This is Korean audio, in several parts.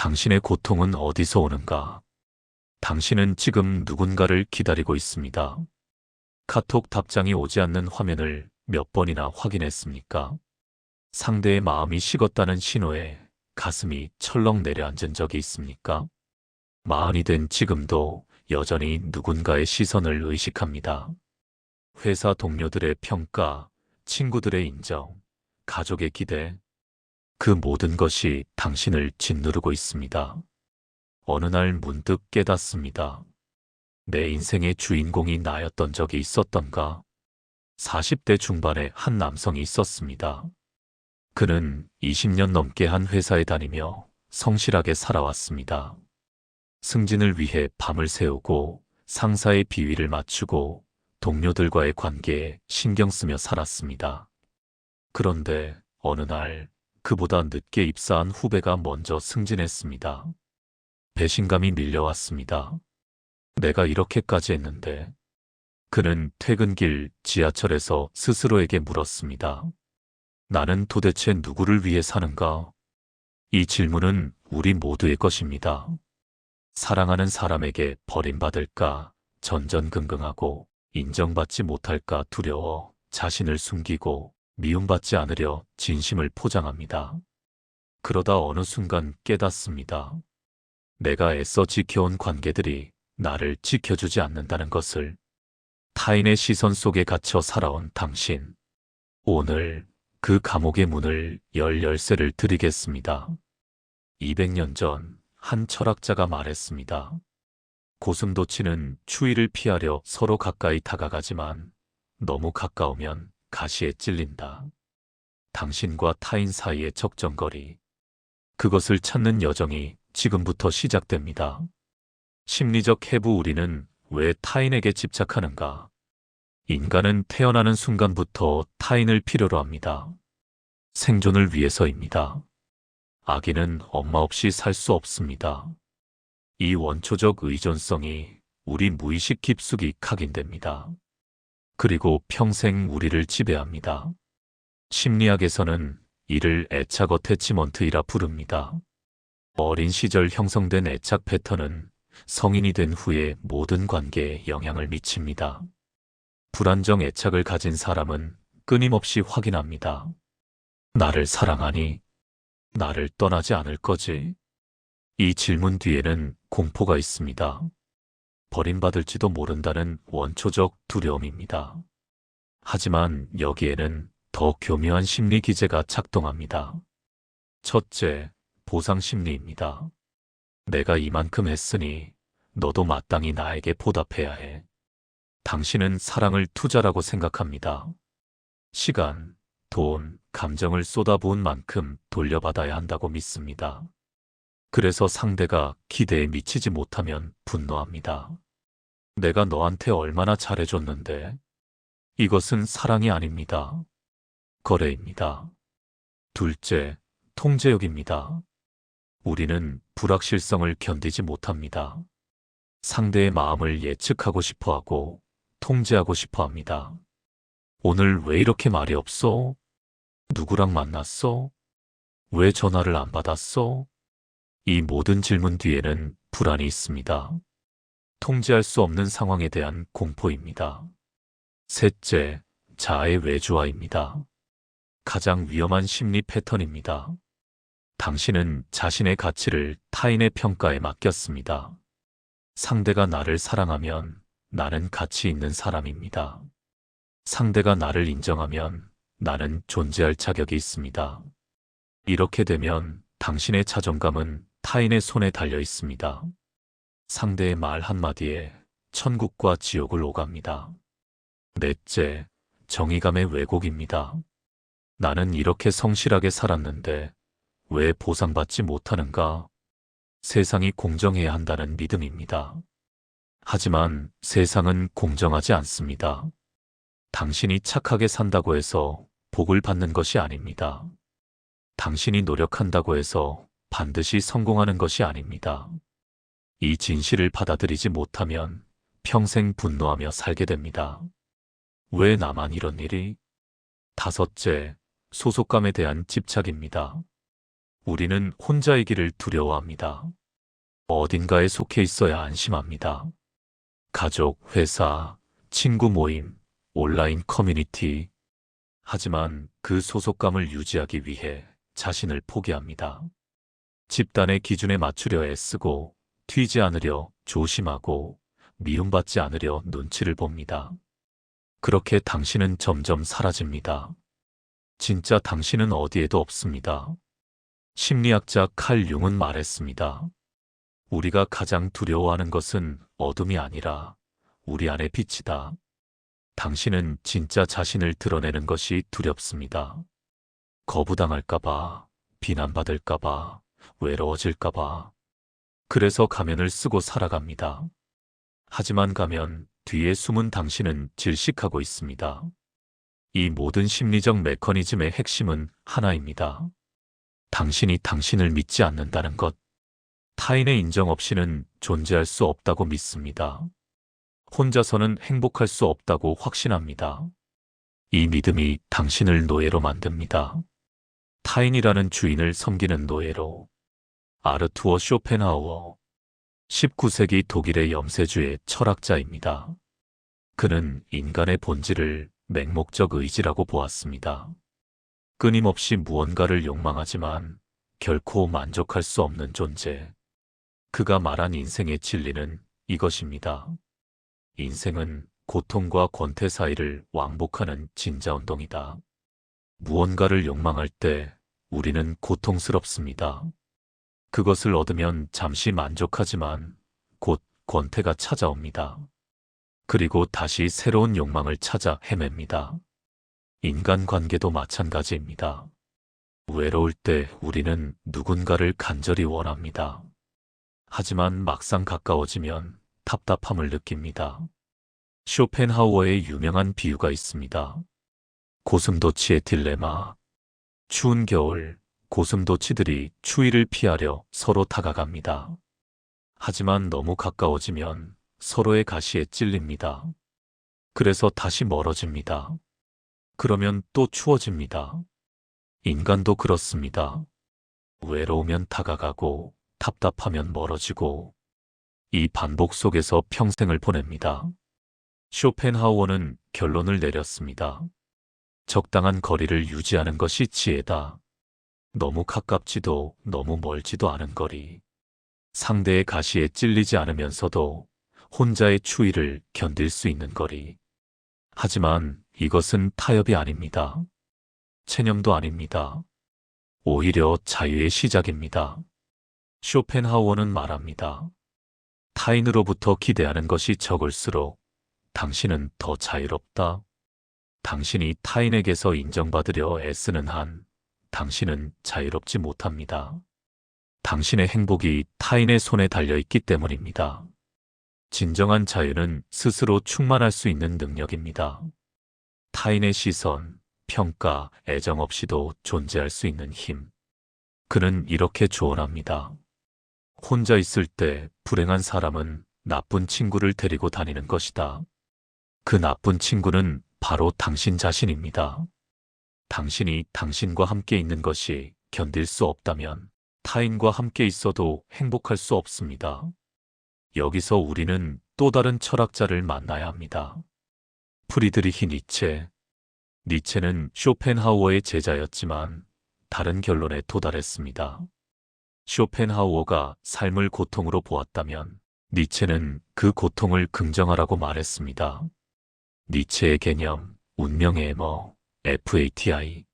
당신의 고통은 어디서 오는가? 당신은 지금 누군가를 기다리고 있습니다. 카톡 답장이 오지 않는 화면을 몇 번이나 확인했습니까? 상대의 마음이 식었다는 신호에 가슴이 철렁 내려앉은 적이 있습니까? 마흔이 된 지금도 여전히 누군가의 시선을 의식합니다. 회사 동료들의 평가, 친구들의 인정, 가족의 기대, 그 모든 것이 당신을 짓누르고 있습니다. 어느 날 문득 깨닫습니다. 내 인생의 주인공이 나였던 적이 있었던가? 40대 중반의 한 남성이 있었습니다. 그는 20년 넘게 한 회사에 다니며 성실하게 살아왔습니다. 승진을 위해 밤을 새우고 상사의 비위를 맞추고 동료들과의 관계에 신경 쓰며 살았습니다. 그런데 어느 날 그보다 늦게 입사한 후배가 먼저 승진했습니다. 배신감이 밀려왔습니다. 내가 이렇게까지 했는데. 그는 퇴근길 지하철에서 스스로에게 물었습니다. 나는 도대체 누구를 위해 사는가? 이 질문은 우리 모두의 것입니다. 사랑하는 사람에게 버림받을까 전전긍긍하고 인정받지 못할까 두려워 자신을 숨기고 미움받지 않으려 진심을 포장합니다. 그러다 어느 순간 깨닫습니다. 내가 애써 지켜온 관계들이 나를 지켜주지 않는다는 것을. 타인의 시선 속에 갇혀 살아온 당신. 오늘 그 감옥의 문을 열 열쇠를 드리겠습니다. 200년 전 한 철학자가 말했습니다. 고슴도치는 추위를 피하려 서로 가까이 다가가지만 너무 가까우면 가시에 찔린다. 당신과 타인 사이의 적정거리. 그것을 찾는 여정이 지금부터 시작됩니다. 심리적 해부. 우리는 왜 타인에게 집착하는가? 인간은 태어나는 순간부터 타인을 필요로 합니다. 생존을 위해서입니다. 아기는 엄마 없이 살 수 없습니다. 이 원초적 의존성이 우리 무의식 깊숙이 각인됩니다. 그리고 평생 우리를 지배합니다. 심리학에서는 이를 애착 어태치먼트이라 부릅니다. 어린 시절 형성된 애착 패턴은 성인이 된 후에 모든 관계에 영향을 미칩니다. 불안정 애착을 가진 사람은 끊임없이 확인합니다. 나를 사랑하니? 나를 떠나지 않을 거지? 이 질문 뒤에는 공포가 있습니다. 버림받을지도 모른다는 원초적 두려움입니다. 하지만 여기에는 더 교묘한 심리 기제가 작동합니다. 첫째, 보상 심리입니다. 내가 이만큼 했으니 너도 마땅히 나에게 보답해야 해. 당신은 사랑을 투자라고 생각합니다. 시간, 돈, 감정을 쏟아부은 만큼 돌려받아야 한다고 믿습니다. 그래서 상대가 기대에 미치지 못하면 분노합니다. 내가 너한테 얼마나 잘해줬는데. 이것은 사랑이 아닙니다. 거래입니다. 둘째, 통제욕입니다. 우리는 불확실성을 견디지 못합니다. 상대의 마음을 예측하고 싶어하고 통제하고 싶어합니다. 오늘 왜 이렇게 말이 없어? 누구랑 만났어? 왜 전화를 안 받았어? 이 모든 질문 뒤에는 불안이 있습니다. 통제할 수 없는 상황에 대한 공포입니다. 셋째, 자아의 외주화입니다. 가장 위험한 심리 패턴입니다. 당신은 자신의 가치를 타인의 평가에 맡겼습니다. 상대가 나를 사랑하면 나는 가치 있는 사람입니다. 상대가 나를 인정하면 나는 존재할 자격이 있습니다. 이렇게 되면 당신의 자존감은 타인의 손에 달려 있습니다. 상대의 말 한마디에 천국과 지옥을 오갑니다. 넷째, 정의감의 왜곡입니다. 나는 이렇게 성실하게 살았는데 왜 보상받지 못하는가? 세상이 공정해야 한다는 믿음입니다. 하지만 세상은 공정하지 않습니다. 당신이 착하게 산다고 해서 복을 받는 것이 아닙니다. 당신이 노력한다고 해서 반드시 성공하는 것이 아닙니다. 이 진실을 받아들이지 못하면 평생 분노하며 살게 됩니다. 왜 나만 이런 일이? 다섯째, 소속감에 대한 집착입니다. 우리는 혼자이기를 두려워합니다. 어딘가에 속해 있어야 안심합니다. 가족, 회사, 친구 모임, 온라인 커뮤니티. 하지만 그 소속감을 유지하기 위해 자신을 포기합니다. 집단의 기준에 맞추려 애쓰고, 튀지 않으려 조심하고, 미움받지 않으려 눈치를 봅니다. 그렇게 당신은 점점 사라집니다. 진짜 당신은 어디에도 없습니다. 심리학자 칼 융은 말했습니다. 우리가 가장 두려워하는 것은 어둠이 아니라 우리 안의 빛이다. 당신은 진짜 자신을 드러내는 것이 두렵습니다. 거부당할까봐, 비난받을까봐, 외로워질까봐. 그래서 가면을 쓰고 살아갑니다. 하지만 가면 뒤에 숨은 당신은 질식하고 있습니다. 이 모든 심리적 메커니즘의 핵심은 하나입니다. 당신이 당신을 믿지 않는다는 것. 타인의 인정 없이는 존재할 수 없다고 믿습니다. 혼자서는 행복할 수 없다고 확신합니다. 이 믿음이 당신을 노예로 만듭니다. 타인이라는 주인을 섬기는 노예로. 아르투어 쇼펜하우어, 19세기 독일의 염세주의 철학자입니다. 그는 인간의 본질을 맹목적 의지라고 보았습니다. 끊임없이 무언가를 욕망하지만 결코 만족할 수 없는 존재. 그가 말한 인생의 진리는 이것입니다. 인생은 고통과 권태 사이를 왕복하는 진자운동이다. 무언가를 욕망할 때 우리는 고통스럽습니다. 그것을 얻으면 잠시 만족하지만 곧 권태가 찾아옵니다. 그리고 다시 새로운 욕망을 찾아 헤맵니다. 인간관계도 마찬가지입니다. 외로울 때 우리는 누군가를 간절히 원합니다. 하지만 막상 가까워지면 답답함을 느낍니다. 쇼펜하우어의 유명한 비유가 있습니다. 고슴도치의 딜레마. 추운 겨울, 고슴도치들이 추위를 피하려 서로 다가갑니다. 하지만 너무 가까워지면 서로의 가시에 찔립니다. 그래서 다시 멀어집니다. 그러면 또 추워집니다. 인간도 그렇습니다. 외로우면 다가가고 답답하면 멀어지고 이 반복 속에서 평생을 보냅니다. 쇼펜하우어는 결론을 내렸습니다. 적당한 거리를 유지하는 것이 지혜다. 너무 가깝지도 너무 멀지도 않은 거리. 상대의 가시에 찔리지 않으면서도 혼자의 추위를 견딜 수 있는 거리. 하지만 이것은 타협이 아닙니다. 체념도 아닙니다. 오히려 자유의 시작입니다. 쇼펜하우어는 말합니다. 타인으로부터 기대하는 것이 적을수록 당신은 더 자유롭다. 당신이 타인에게서 인정받으려 애쓰는 한 당신은 자유롭지 못합니다. 당신의 행복이 타인의 손에 달려있기 때문입니다. 진정한 자유는 스스로 충만할 수 있는 능력입니다. 타인의 시선, 평가, 애정 없이도 존재할 수 있는 힘. 그는 이렇게 조언합니다. 혼자 있을 때 불행한 사람은 나쁜 친구를 데리고 다니는 것이다. 그 나쁜 친구는 바로 당신 자신입니다. 당신이 당신과 함께 있는 것이 견딜 수 없다면 타인과 함께 있어도 행복할 수 없습니다. 여기서 우리는 또 다른 철학자를 만나야 합니다. 프리드리히 니체. 니체는 쇼펜하우어의 제자였지만 다른 결론에 도달했습니다. 쇼펜하우어가 삶을 고통으로 보았다면 니체는 그 고통을 긍정하라고 말했습니다. 니체의 개념, 운명의 애머, FATI.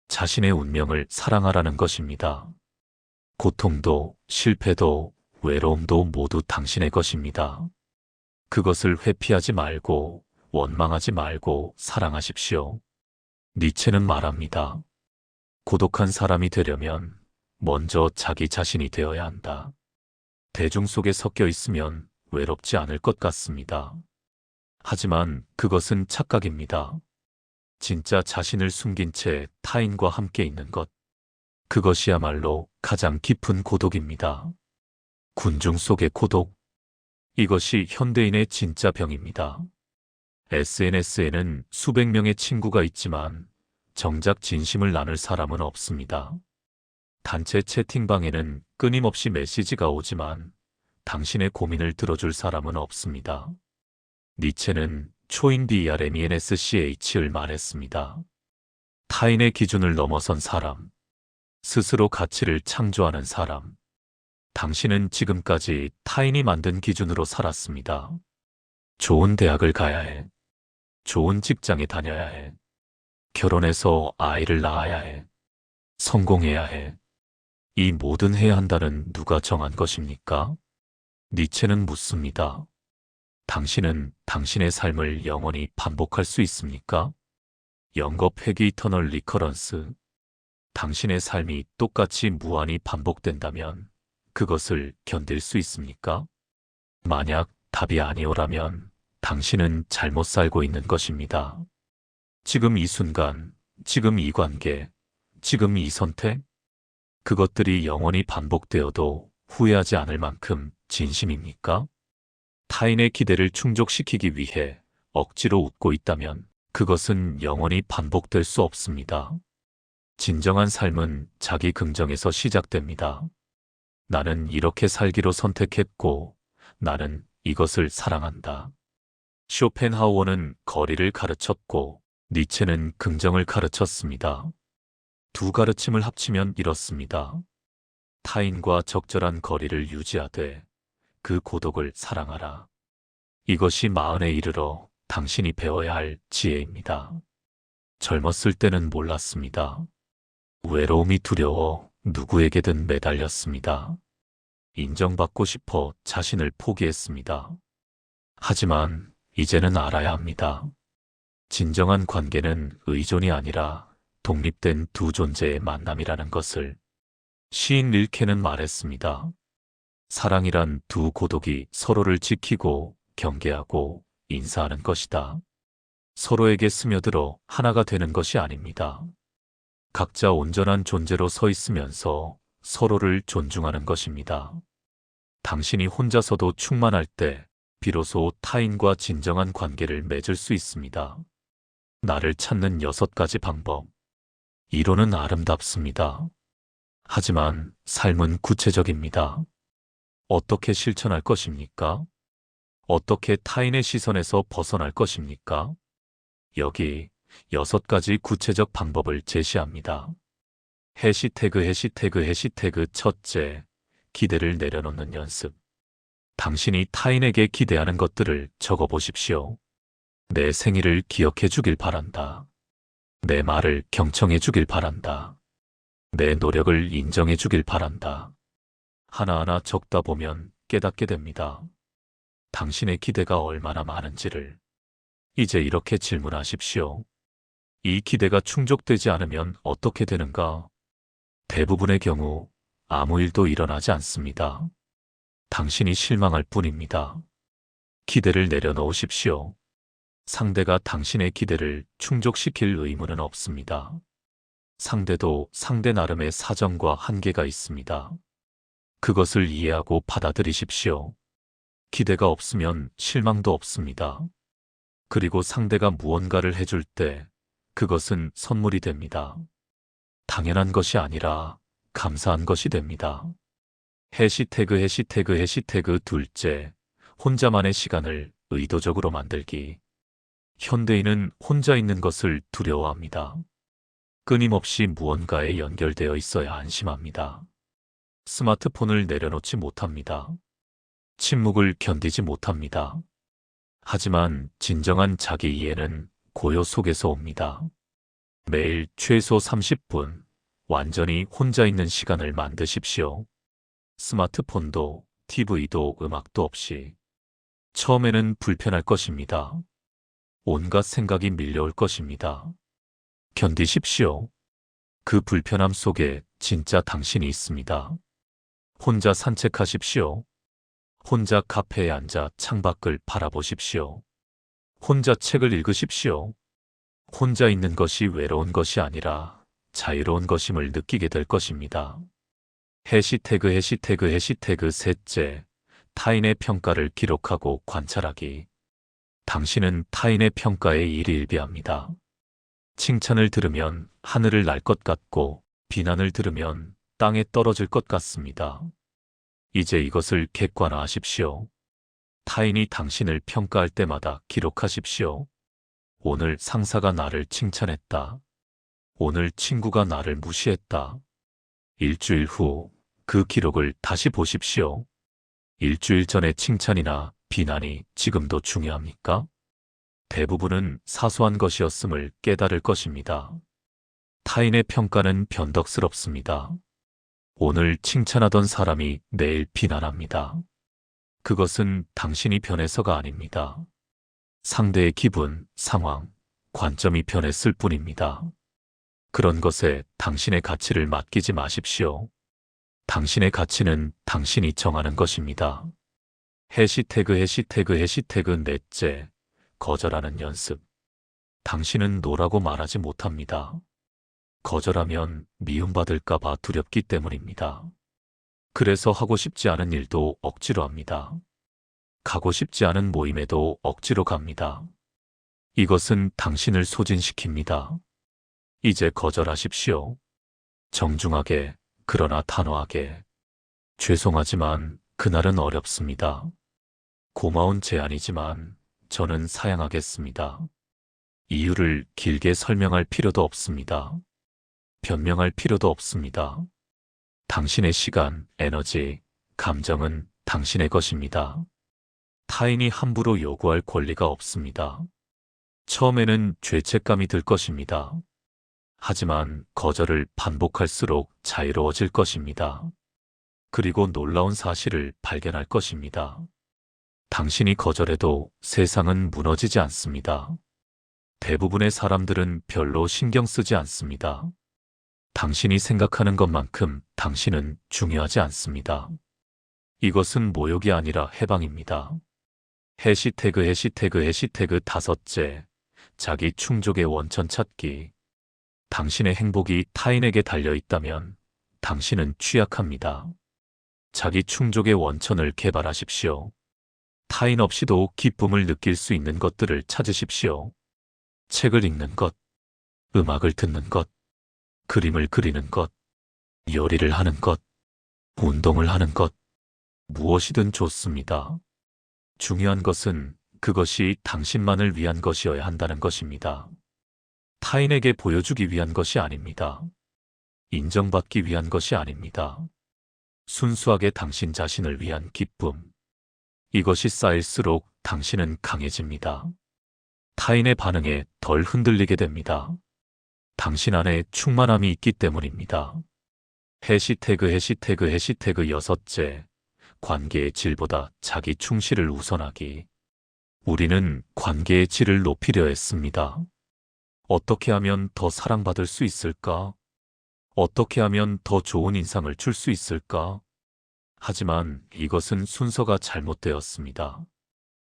자신의 운명을 사랑하라는 것입니다. 고통도, 실패도, 외로움도 모두 당신의 것입니다. 그것을 회피하지 말고, 원망하지 말고 사랑하십시오. 니체는 말합니다. 고독한 사람이 되려면 먼저 자기 자신이 되어야 한다. 대중 속에 섞여 있으면 외롭지 않을 것 같습니다. 하지만 그것은 착각입니다. 진짜 자신을 숨긴 채 타인과 함께 있는 것. 그것이야말로 가장 깊은 고독입니다. 군중 속의 고독. 이것이 현대인의 진짜 병입니다. SNS에는 수백 명의 친구가 있지만 정작 진심을 나눌 사람은 없습니다. 단체 채팅방에는 끊임없이 메시지가 오지만 당신의 고민을 들어줄 사람은 없습니다. 니체는 초인 BRMENSCH를 말했습니다. 타인의 기준을 넘어선 사람, 스스로 가치를 창조하는 사람. 당신은 지금까지 타인이 만든 기준으로 살았습니다. 좋은 대학을 가야 해. 좋은 직장에 다녀야 해. 결혼해서 아이를 낳아야 해. 성공해야 해. 이 모든 해야 한다는 누가 정한 것입니까? 니체는 묻습니다. 당신은 당신의 삶을 영원히 반복할 수 있습니까? 영겁 회귀 이터널 리커런스. 당신의 삶이 똑같이 무한히 반복된다면 그것을 견딜 수 있습니까? 만약 답이 아니오라면 당신은 잘못 살고 있는 것입니다. 지금 이 순간, 지금 이 관계, 지금 이 선택, 그것들이 영원히 반복되어도 후회하지 않을 만큼 진심입니까? 타인의 기대를 충족시키기 위해 억지로 웃고 있다면 그것은 영원히 반복될 수 없습니다. 진정한 삶은 자기 긍정에서 시작됩니다. 나는 이렇게 살기로 선택했고 나는 이것을 사랑한다. 쇼펜하우어는 거리를 가르쳤고 니체는 긍정을 가르쳤습니다. 두 가르침을 합치면 이렇습니다. 타인과 적절한 거리를 유지하되 그 고독을 사랑하라. 이것이 마흔에 이르러 당신이 배워야 할 지혜입니다. 젊었을 때는 몰랐습니다. 외로움이 두려워 누구에게든 매달렸습니다. 인정받고 싶어 자신을 포기했습니다. 하지만 이제는 알아야 합니다. 진정한 관계는 의존이 아니라 독립된 두 존재의 만남이라는 것을. 시인 릴케는 말했습니다. 사랑이란 두 고독이 서로를 지키고 경계하고 인사하는 것이다. 서로에게 스며들어 하나가 되는 것이 아닙니다. 각자 온전한 존재로 서 있으면서 서로를 존중하는 것입니다. 당신이 혼자서도 충만할 때 비로소 타인과 진정한 관계를 맺을 수 있습니다. 나를 찾는 6가지 방법. 이론은 아름답습니다. 하지만 삶은 구체적입니다. 어떻게 실천할 것입니까? 어떻게 타인의 시선에서 벗어날 것입니까? 여기 6가지 구체적 방법을 제시합니다. 해시태그 첫째, 기대를 내려놓는 연습. 당신이 타인에게 기대하는 것들을 적어보십시오. 내 생일을 기억해 주길 바란다. 내 말을 경청해 주길 바란다. 내 노력을 인정해 주길 바란다. 하나하나 적다 보면 깨닫게 됩니다. 당신의 기대가 얼마나 많은지를. 이제 이렇게 질문하십시오. 이 기대가 충족되지 않으면 어떻게 되는가? 대부분의 경우 아무 일도 일어나지 않습니다. 당신이 실망할 뿐입니다. 기대를 내려놓으십시오. 상대가 당신의 기대를 충족시킬 의무는 없습니다. 상대도 상대 나름의 사정과 한계가 있습니다. 그것을 이해하고 받아들이십시오. 기대가 없으면 실망도 없습니다. 그리고 상대가 무언가를 해줄 때 그것은 선물이 됩니다. 당연한 것이 아니라 감사한 것이 됩니다. 해시태그 둘째, 혼자만의 시간을 의도적으로 만들기. 현대인은 혼자 있는 것을 두려워합니다. 끊임없이 무언가에 연결되어 있어야 안심합니다. 스마트폰을 내려놓지 못합니다. 침묵을 견디지 못합니다. 하지만 진정한 자기 이해는 고요 속에서 옵니다. 매일 최소 30분 완전히 혼자 있는 시간을 만드십시오. 스마트폰도 TV도 음악도 없이. 처음에는 불편할 것입니다. 온갖 생각이 밀려올 것입니다. 견디십시오. 그 불편함 속에 진짜 당신이 있습니다. 혼자 산책하십시오. 혼자 카페에 앉아 창밖을 바라보십시오. 혼자 책을 읽으십시오. 혼자 있는 것이 외로운 것이 아니라 자유로운 것임을 느끼게 될 것입니다. 해시태그 셋째, 타인의 평가를 기록하고 관찰하기. 당신은 타인의 평가에 일희일비합니다. 칭찬을 들으면 하늘을 날 것 같고 비난을 들으면 땅에 떨어질 것 같습니다. 이제 이것을 객관화하십시오. 타인이 당신을 평가할 때마다 기록하십시오. 오늘 상사가 나를 칭찬했다. 오늘 친구가 나를 무시했다. 일주일 후 그 기록을 다시 보십시오. 일주일 전의 칭찬이나 비난이 지금도 중요합니까? 대부분은 사소한 것이었음을 깨달을 것입니다. 타인의 평가는 변덕스럽습니다. 오늘 칭찬하던 사람이 내일 비난합니다. 그것은 당신이 변해서가 아닙니다. 상대의 기분, 상황, 관점이 변했을 뿐입니다. 그런 것에 당신의 가치를 맡기지 마십시오. 당신의 가치는 당신이 정하는 것입니다. 해시태그 넷째, 거절하는 연습. 당신은 노라고 말하지 못합니다. 거절하면 미움받을까봐 두렵기 때문입니다. 그래서 하고 싶지 않은 일도 억지로 합니다. 가고 싶지 않은 모임에도 억지로 갑니다. 이것은 당신을 소진시킵니다. 이제 거절하십시오. 정중하게, 그러나 단호하게. 죄송하지만 그날은 어렵습니다. 고마운 제안이지만 저는 사양하겠습니다. 이유를 길게 설명할 필요도 없습니다. 변명할 필요도 없습니다. 당신의 시간, 에너지, 감정은 당신의 것입니다. 타인이 함부로 요구할 권리가 없습니다. 처음에는 죄책감이 들 것입니다. 하지만 거절을 반복할수록 자유로워질 것입니다. 그리고 놀라운 사실을 발견할 것입니다. 당신이 거절해도 세상은 무너지지 않습니다. 대부분의 사람들은 별로 신경 쓰지 않습니다. 당신이 생각하는 것만큼 당신은 중요하지 않습니다. 이것은 모욕이 아니라 해방입니다. 해시태그 다섯째, 자기 충족의 원천 찾기. 당신의 행복이 타인에게 달려있다면 당신은 취약합니다. 자기 충족의 원천을 개발하십시오. 타인 없이도 기쁨을 느낄 수 있는 것들을 찾으십시오. 책을 읽는 것, 음악을 듣는 것, 그림을 그리는 것, 요리를 하는 것, 운동을 하는 것, 무엇이든 좋습니다. 중요한 것은 그것이 당신만을 위한 것이어야 한다는 것입니다. 타인에게 보여주기 위한 것이 아닙니다. 인정받기 위한 것이 아닙니다. 순수하게 당신 자신을 위한 기쁨. 이것이 쌓일수록 당신은 강해집니다. 타인의 반응에 덜 흔들리게 됩니다. 당신 안에 충만함이 있기 때문입니다. 해시태그 여섯째, 관계의 질보다 자기 충실을 우선하기. 우리는 관계의 질을 높이려 했습니다. 어떻게 하면 더 사랑받을 수 있을까? 어떻게 하면 더 좋은 인상을 줄 수 있을까? 하지만 이것은 순서가 잘못되었습니다.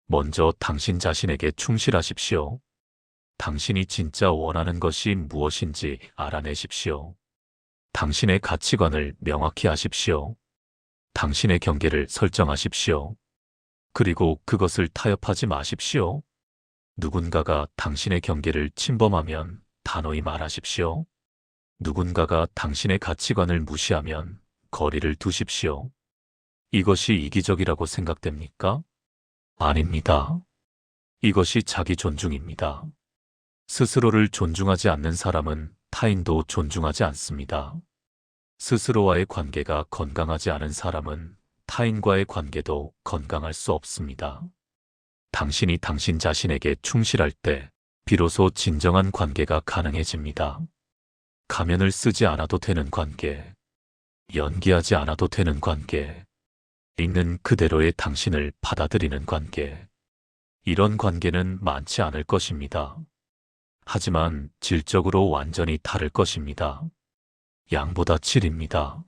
먼저 당신 자신에게 충실하십시오. 당신이 진짜 원하는 것이 무엇인지 알아내십시오. 당신의 가치관을 명확히 하십시오. 당신의 경계를 설정하십시오. 그리고 그것을 타협하지 마십시오. 누군가가 당신의 경계를 침범하면 단호히 말하십시오. 누군가가 당신의 가치관을 무시하면 거리를 두십시오. 이것이 이기적이라고 생각됩니까? 아닙니다. 이것이 자기 존중입니다. 스스로를 존중하지 않는 사람은 타인도 존중하지 않습니다. 스스로와의 관계가 건강하지 않은 사람은 타인과의 관계도 건강할 수 없습니다. 당신이 당신 자신에게 충실할 때 비로소 진정한 관계가 가능해집니다. 가면을 쓰지 않아도 되는 관계, 연기하지 않아도 되는 관계, 있는 그대로의 당신을 받아들이는 관계. 이런 관계는 많지 않을 것입니다. 하지만 질적으로 완전히 다를 것입니다. 양보다 질입니다.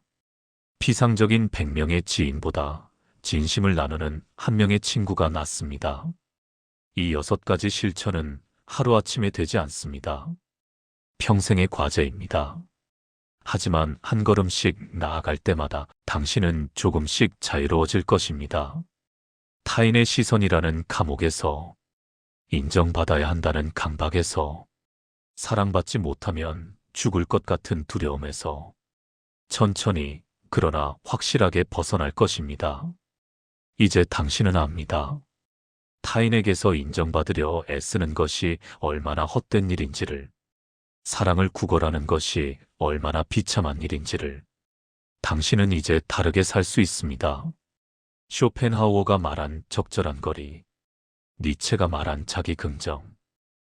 피상적인 100명의 지인보다 진심을 나누는 한 명의 친구가 낫습니다. 이 6가지 실천은 하루아침에 되지 않습니다. 평생의 과제입니다. 하지만 한 걸음씩 나아갈 때마다 당신은 조금씩 자유로워질 것입니다. 타인의 시선이라는 감옥에서, 인정받아야 한다는 강박에서, 사랑받지 못하면 죽을 것 같은 두려움에서, 천천히, 그러나 확실하게 벗어날 것입니다. 이제 당신은 압니다. 타인에게서 인정받으려 애쓰는 것이 얼마나 헛된 일인지를, 사랑을 구걸하는 것이 얼마나 비참한 일인지를. 당신은 이제 다르게 살 수 있습니다. 쇼펜하우어가 말한 적절한 거리, 니체가 말한 자기 긍정,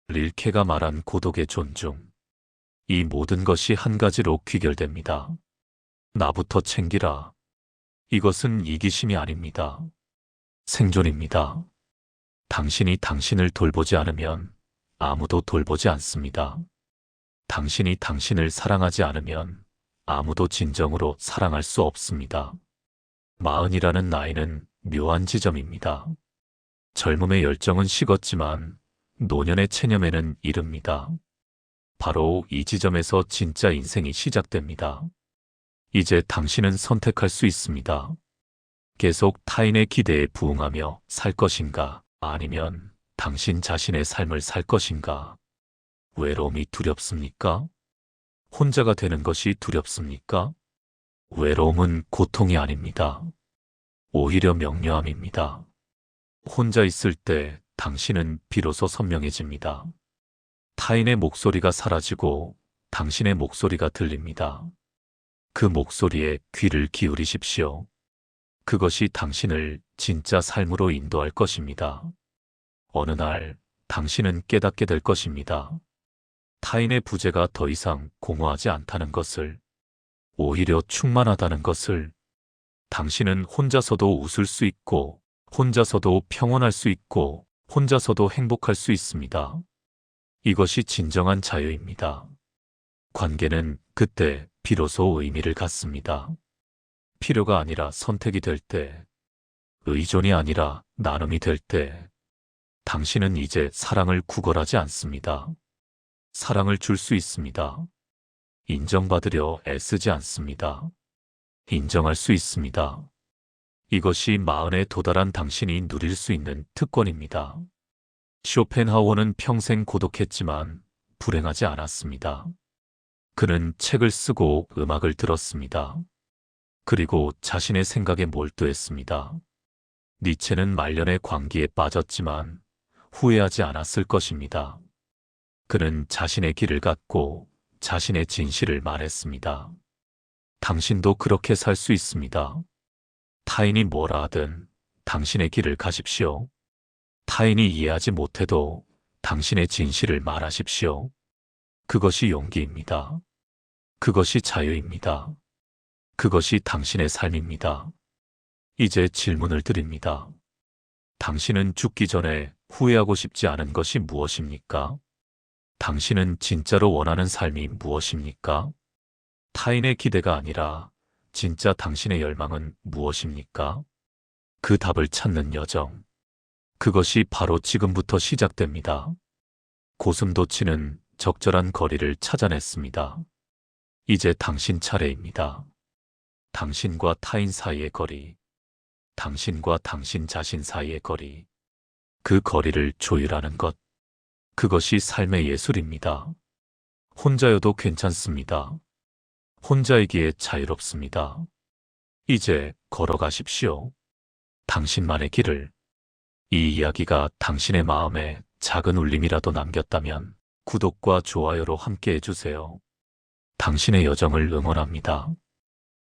릴케가 말한 고독의 존중. 이 모든 것이 한 가지로 귀결됩니다. 나부터 챙기라. 이것은 이기심이 아닙니다. 생존입니다. 당신이 당신을 돌보지 않으면 아무도 돌보지 않습니다. 당신이 당신을 사랑하지 않으면 아무도 진정으로 사랑할 수 없습니다. 40이라는 나이는 묘한 지점입니다. 젊음의 열정은 식었지만 노년의 체념에는 이릅니다. 바로 이 지점에서 진짜 인생이 시작됩니다. 이제 당신은 선택할 수 있습니다. 계속 타인의 기대에 부응하며 살 것인가, 아니면 당신 자신의 삶을 살 것인가. 외로움이 두렵습니까? 혼자가 되는 것이 두렵습니까? 외로움은 고통이 아닙니다. 오히려 명료함입니다. 혼자 있을 때 당신은 비로소 선명해집니다. 타인의 목소리가 사라지고 당신의 목소리가 들립니다. 그 목소리에 귀를 기울이십시오. 그것이 당신을 진짜 삶으로 인도할 것입니다. 어느 날 당신은 깨닫게 될 것입니다. 타인의 부재가 더 이상 공허하지 않다는 것을, 오히려 충만하다는 것을. 당신은 혼자서도 웃을 수 있고, 혼자서도 평온할 수 있고, 혼자서도 행복할 수 있습니다. 이것이 진정한 자유입니다. 관계는 그때 비로소 의미를 갖습니다. 필요가 아니라 선택이 될 때, 의존이 아니라 나눔이 될 때, 당신은 이제 사랑을 구걸하지 않습니다. 사랑을 줄 수 있습니다. 인정받으려 애쓰지 않습니다. 인정할 수 있습니다. 이것이 40에 도달한 당신이 누릴 수 있는 특권입니다. 쇼펜하우어는 평생 고독했지만 불행하지 않았습니다. 그는 책을 쓰고 음악을 들었습니다. 그리고 자신의 생각에 몰두했습니다. 니체는 말년의 광기에 빠졌지만 후회하지 않았을 것입니다. 그는 자신의 길을 갔고 자신의 진실을 말했습니다. 당신도 그렇게 살 수 있습니다. 타인이 뭐라 하든 당신의 길을 가십시오. 타인이 이해하지 못해도 당신의 진실을 말하십시오. 그것이 용기입니다. 그것이 자유입니다. 그것이 당신의 삶입니다. 이제 질문을 드립니다. 당신은 죽기 전에 후회하고 싶지 않은 것이 무엇입니까? 당신은 진짜로 원하는 삶이 무엇입니까? 타인의 기대가 아니라 진짜 당신의 열망은 무엇입니까? 그 답을 찾는 여정. 그것이 바로 지금부터 시작됩니다. 고슴도치는 적절한 거리를 찾아냈습니다. 이제 당신 차례입니다. 당신과 타인 사이의 거리, 당신과 당신 자신 사이의 거리, 그 거리를 조율하는 것, 그것이 삶의 예술입니다. 혼자여도 괜찮습니다. 혼자이기에 자유롭습니다. 이제 걸어가십시오. 당신만의 길을. 이 이야기가 당신의 마음에 작은 울림이라도 남겼다면 구독과 좋아요로 함께 해주세요. 당신의 여정을 응원합니다.